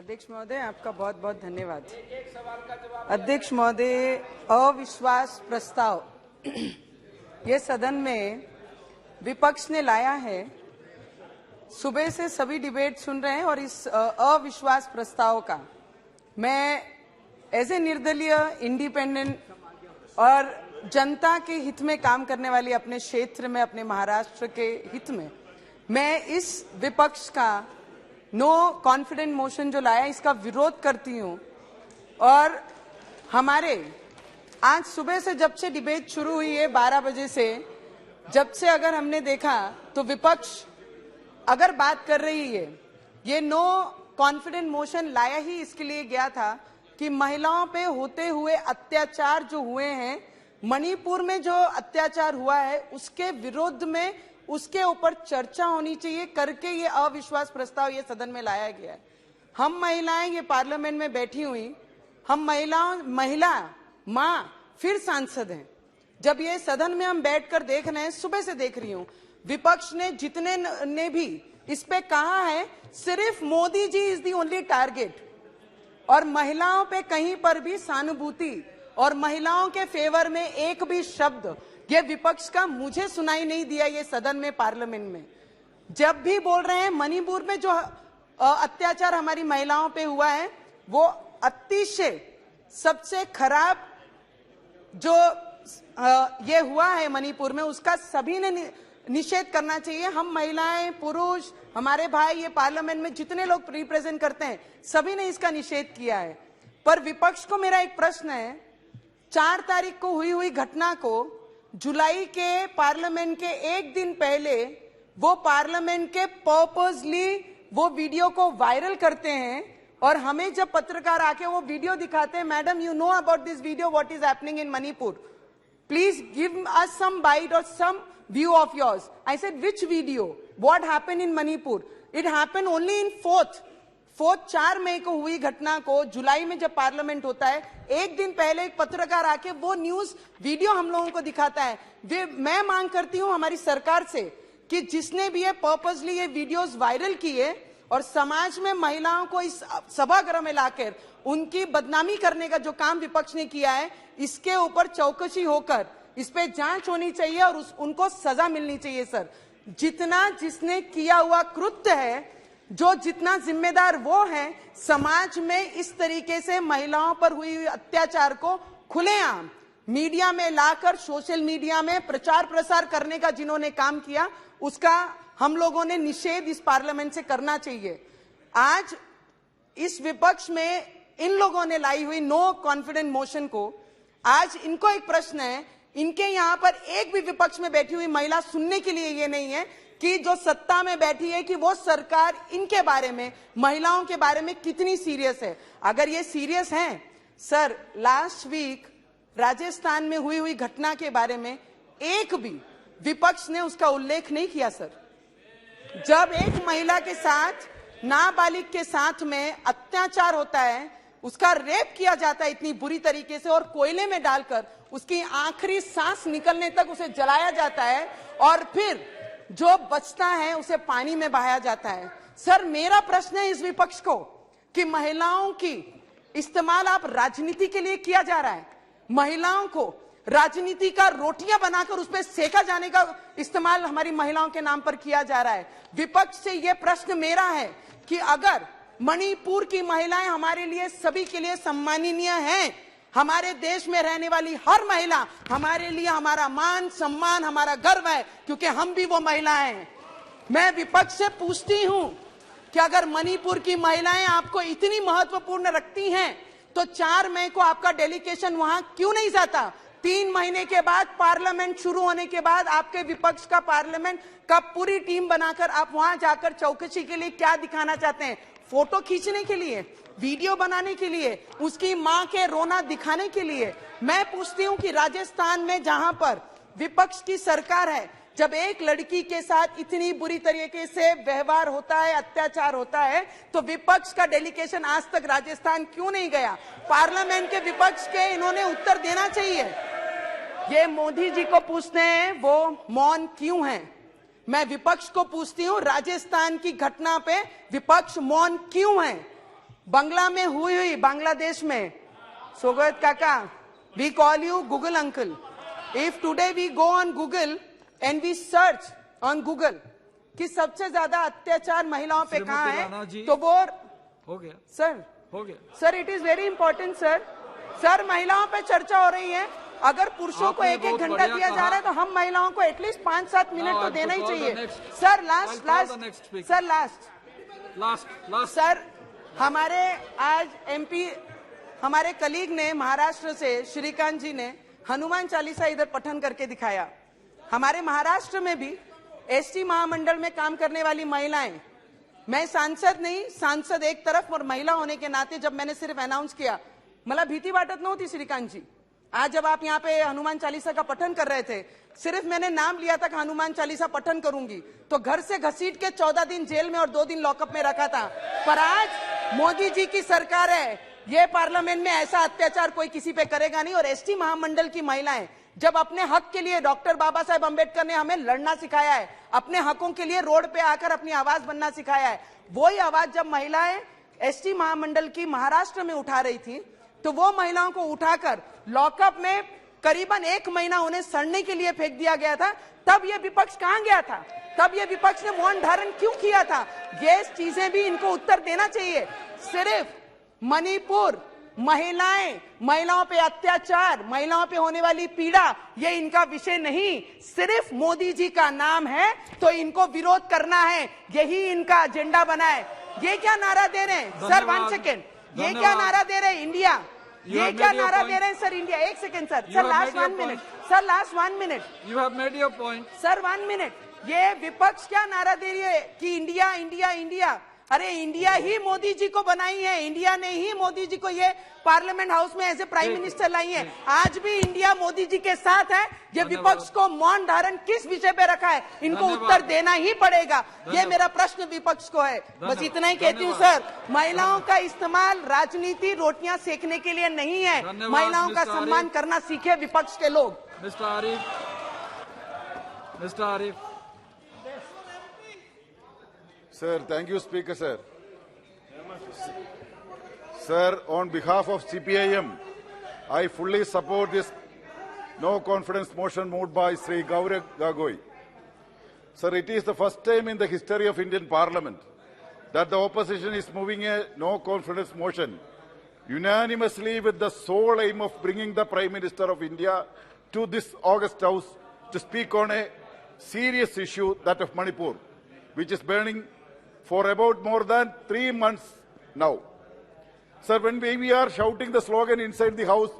अध्यक्ष महोदय, आपका बहुत बहुत धन्यवाद। अध्यक्ष महोदय, अविश्वास प्रस्ताव ये सदन में विपक्ष ने लाया है। सुबह से सभी डिबेट सुन रहे हैं और इस अविश्वास प्रस्ताव का मैं एज ए निर्दलीय, इंडिपेंडेंट और जनता के हित में काम करने वाली, अपने क्षेत्र में, अपने महाराष्ट्र के हित में, मैं इस विपक्ष का नो कॉन्फिडेंट मोशन जो लाया, इसका विरोध करती हूं। और हमारे आज सुबह से जब से डिबेट शुरू हुई है 12 बजे से, जब से अगर हमने देखा तो विपक्ष अगर बात कर रही है, ये नो कॉन्फिडेंट मोशन लाया ही इसके लिए गया था कि महिलाओं पे होते हुए अत्याचार जो हुए हैं, मणिपुर में जो अत्याचार हुआ है उसके विरोध में, उसके ऊपर चर्चा होनी चाहिए करके ये अविश्वास प्रस्ताव ये सदन में लाया गया है। हम महिलाएं ये पार्लियामेंट में बैठी हुई, हम महिला माँ फिर सांसद हैं। जब ये सदन में हम बैठकर देख रहे हैं, सुबह से देख रही हूं, विपक्ष ने जितने ने भी इस पे कहा है, सिर्फ Modi ji is the only target, और महिलाओं पे कहीं पर भी सहानुभूति और महिलाओं के फेवर में एक भी शब्द ये विपक्ष का मुझे सुनाई नहीं दिया। ये सदन में, पार्लियामेंट में जब भी बोल रहे हैं मणिपुर में जो अत्याचार हमारी महिलाओं पे हुआ है, वो अतिशय सबसे खराब जो ये हुआ है मणिपुर में, उसका सभी ने निषेध करना चाहिए। हम महिलाएं, पुरुष, हमारे भाई, ये पार्लियामेंट में जितने लोग रिप्रेजेंट करते हैं, सभी ने इसका निषेध किया है। पर विपक्ष को मेरा एक प्रश्न है, 4 तारीख को हुई घटना को जुलाई के पार्लियामेंट के एक दिन पहले वो पार्लियामेंट के पर्पसली वो वीडियो को वायरल करते हैं, और हमें जब पत्रकार आके वो वीडियो दिखाते हैं, madam you know about this video, what is happening in Manipur, please give us some bite और some view of yours. I said which video, what happened in Manipur? It happened only in 4 मई को हुई घटना को, जुलाई में जब पार्लियामेंट होता है, एक दिन पहले एक पत्रकार आके वो न्यूज वीडियो हम लोगों को दिखाता है। मैं मांग करती हूं हमारी सरकार से कि जिसने भी ये पर्पसली ये वीडियोस वायरल किए और समाज में महिलाओं को इस सभागृह में लाकर उनकी बदनामी करने का जो काम विपक्ष ने किया है, इसके ऊपर चौकसी होकर इस पे जांच होनी चाहिए और उनको सजा मिलनी चाहिए। सर, जितना जिसने किया हुआ कृत्य है, जो जितना जिम्मेदार वो है, समाज में इस तरीके से महिलाओं पर हुई अत्याचार को खुलेआम मीडिया में लाकर, सोशल मीडिया में प्रचार प्रसार करने का जिन्होंने काम किया, उसका हम लोगों ने निषेध इस पार्लियामेंट से करना चाहिए। आज इस विपक्ष में इन लोगों ने लाई हुई नो कॉन्फिडेंट मोशन को, आज इनको एक प्रश्न है, इनके यहाँ पर एक भी विपक्ष में बैठी हुई महिला सुनने के लिए ये नहीं है कि जो सत्ता में बैठी है कि वो सरकार इनके बारे में, महिलाओं के बारे में कितनी सीरियस है। अगर ये सीरियस हैं, सर, लास्ट वीक राजस्थान में हुई घटना के बारे में एक भी विपक्ष ने उसका उल्लेख नहीं किया। सर, जब एक महिला के साथ, नाबालिग के साथ में अत्याचार होता है, उसका रेप किया जाता है इतनी बुरी तरीके से, और कोयले में डालकर उसकी आखिरी सांस निकलने तक उसे जलाया जाता है, और फिर जो बचता है उसे पानी में बहाया जाता है। सर, मेरा प्रश्न है इस विपक्ष को कि महिलाओं की इस्तेमाल आप राजनीति के लिए किया जा रहा है, महिलाओं को राजनीति का रोटियां बनाकर उस पर सेका जाने का इस्तेमाल हमारी महिलाओं के नाम पर किया जा रहा है। विपक्ष से यह प्रश्न मेरा है कि अगर मणिपुर की महिलाएं हमारे लिए, सभी के लिए सम्माननीय हैं, हमारे देश में रहने वाली हर महिला हमारे लिए, हमारा मान सम्मान, हमारा गर्व है, क्योंकि हम भी वो महिलाएं हैं। मैं विपक्ष से पूछती हूं कि अगर मणिपुर की महिलाएं आपको इतनी महत्वपूर्ण रखती हैं, तो 4 मई को आपका डेलीगेशन वहां क्यों नहीं जाता? 3 महीने के बाद, पार्लियामेंट शुरू होने के बाद, आपके विपक्ष का पार्लियामेंट का पूरी टीम बनाकर आप वहां जाकर चौकसी के लिए क्या दिखाना चाहते हैं? फोटो खींचने के लिए, वीडियो बनाने के लिए, उसकी मां के रोना दिखाने के लिए? मैं पूछती हूं कि राजस्थान में जहां पर विपक्ष की सरकार है, जब एक लड़की के साथ इतनी बुरी तरीके से व्यवहार होता है, अत्याचार होता है, तो विपक्ष का डेलीगेशन आज तक राजस्थान क्यों नहीं गया? पार्लियामेंट के विपक्ष के इन्होंने उत्तर देना चाहिए। ये मोदी जी को पूछते हैं वो मौन क्यों हैं। मैं विपक्ष को पूछती हूं, राजस्थान की घटना पे विपक्ष मौन क्यों है? बंगला में हुई बांग्लादेश में, सोगत काका, we call you Google uncle. If today we go on Google and we search on Google कि सबसे ज्यादा अत्याचार महिलाओं पे कहाँ है, तो वो हो गया सर, हो गया sir it is very important sir. Sir महिलाओं पे चर्चा हो रही है, अगर पुरुषों को एक एक घंटा दिया जा रहा है तो हम महिलाओं को एटलीस्ट 5-7 मिनट तो देना ही चाहिए। सर लास्ट सर, हमारे आज एमपी हमारे कलीग ने महाराष्ट्र से श्रीकांत जी ने हनुमान चालीसा इधर पठन करके दिखाया। हमारे महाराष्ट्र में भी एसटी महामंडल में काम करने वाली महिलाएं, मैं सांसद नहीं, सांसद एक तरफ और महिला होने के नाते जब मैंने सिर्फ अनाउंस किया, मला भीती वाटत नव्हती श्रीकांत जी। आज जब आप यहाँ पे हनुमान चालीसा का पठन कर रहे थे, सिर्फ मैंने नाम लिया था कि हनुमान चालीसा पठन करूंगी, तो घर से घसीट के 14 दिन जेल में और 2 दिन लॉकअप में रखा था। पर आज मोदी जी की सरकार है, ये पार्लियामेंट में ऐसा अत्याचार कोई किसी पे करेगा नहीं। और एसटी महामंडल की महिलाएं जब अपने हक के लिए, डॉक्टर बाबा साहेब अंबेडकर ने हमें लड़ना सिखाया है, अपने हकों के लिए रोड पे आकर अपनी आवाज बनना सिखाया है, वही आवाज जब महिलाएं एसटी महामंडल की महाराष्ट्र में उठा रही थी, तो वो महिलाओं को उठाकर लॉकअप में करीबन 1 महीना उन्हें सड़ने के लिए फेंक दिया गया था। तब ये विपक्ष कहां गया था? तब ये विपक्ष ने मौन धारण क्यों किया था? ये चीजें भी इनको उत्तर देना चाहिए। सिर्फ मणिपुर, महिलाओं पे अत्याचार, महिलाओं पे होने वाली पीड़ा, ये इनका विषय नहीं। सिर्फ मोदी जी का नाम है तो इनको विरोध करना है, यही इनका एजेंडा बना है। ये क्या नारा दे रहे हैं सर? 1 सेकेंड, ये क्या नारा दे रहे हैं? इंडिया, ये क्या नारा दे रहे हैं sir? India, 1 second sir, last 1 minute sir, last 1 minute. You have made your point sir, 1 minute. ये विपक्ष क्या नारा दे रही है कि इंडिया इंडिया इंडिया? अरे इंडिया ही मोदी जी को बनाई है, इंडिया ने ही मोदी जी को ये पार्लियामेंट हाउस में ऐसे प्राइम मिनिस्टर लाई है। आज भी इंडिया मोदी जी के साथ है। ये विपक्ष को मौन धारण किस विषय पे रखा है, इनको उत्तर देना ही पड़ेगा। ये मेरा प्रश्न विपक्ष को है। बस इतना ही कहती हूँ सर, महिलाओं का इस्तेमाल राजनीति रोटियां सेकने के लिए नहीं है। महिलाओं का सम्मान करना सीखे विपक्ष के लोग। Mister Arif, Sir, thank you, Speaker, sir. Sir, on behalf of CPIM, I fully support this no confidence motion moved by Sri Gaurav Gagoi. Sir, it is the first time in the history of Indian Parliament that the opposition is moving a no confidence motion unanimously with the sole aim of bringing the Prime Minister of India to this August House to speak on a serious issue, that of Manipur, which is burning for about more than 3 months now. Sir, when we are shouting the slogan inside the house,